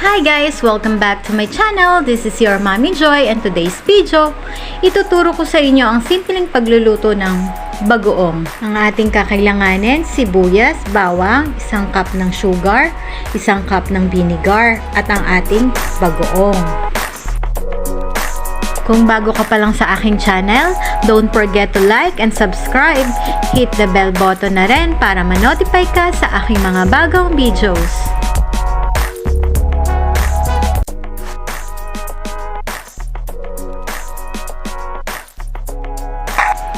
Hi guys! Welcome back to my channel. This is your Mommy Joy and today's video, ituturo ko sa inyo ang simpleng pagluluto ng bagoong. Ang ating kakailanganin, sibuyas, bawang, 1 cup ng sugar, 1 cup ng vinegar, at ang ating bagoong. Kung bago ka pa lang sa aking channel, don't forget to like and subscribe. Hit the bell button na rin para ma-notify ka sa aking mga bagong videos.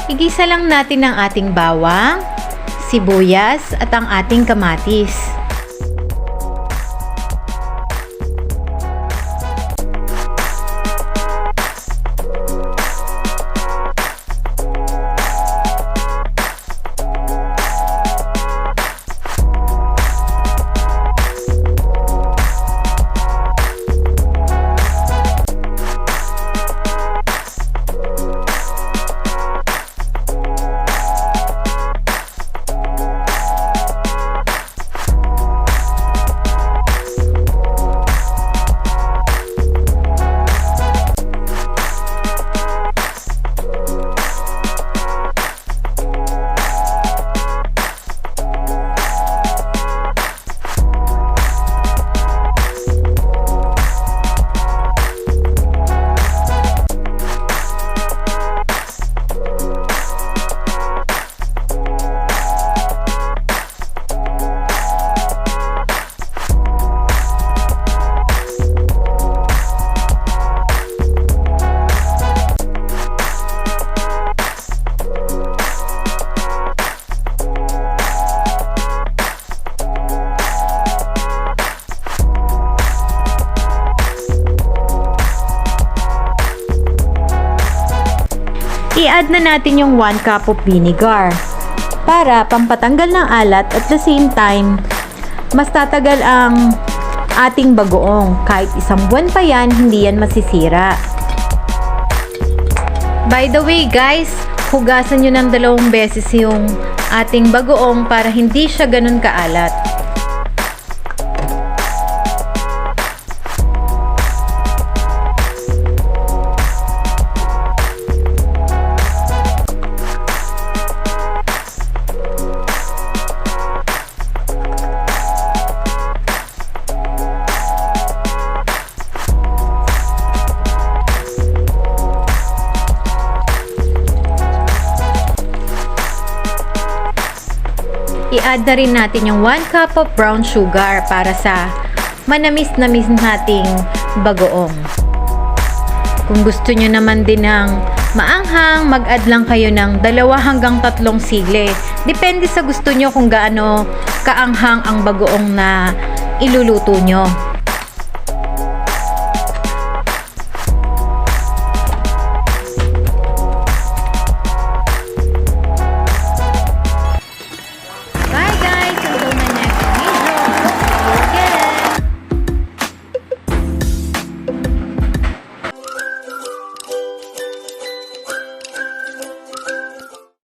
Igisa lang natin ang ating bawang, sibuyas at ang ating kamatis. I-add na natin yung 1 cup of vinegar para pampatanggal ng alat at the same time mas tatagal ang ating bagoong. Kahit 1 buwan pa yan, hindi yan masisira. By the way guys, hugasan nyo ng 2 beses yung ating bagoong para hindi siya ganun kaalat. I-add na rin natin yung 1 cup of brown sugar para sa manamis-namis nating bagoong. Kung gusto nyo naman din ng maanghang, mag-add lang kayo ng 2 hanggang 3 sili. Depende sa gusto nyo kung gaano kaanghang ang bagoong na iluluto nyo.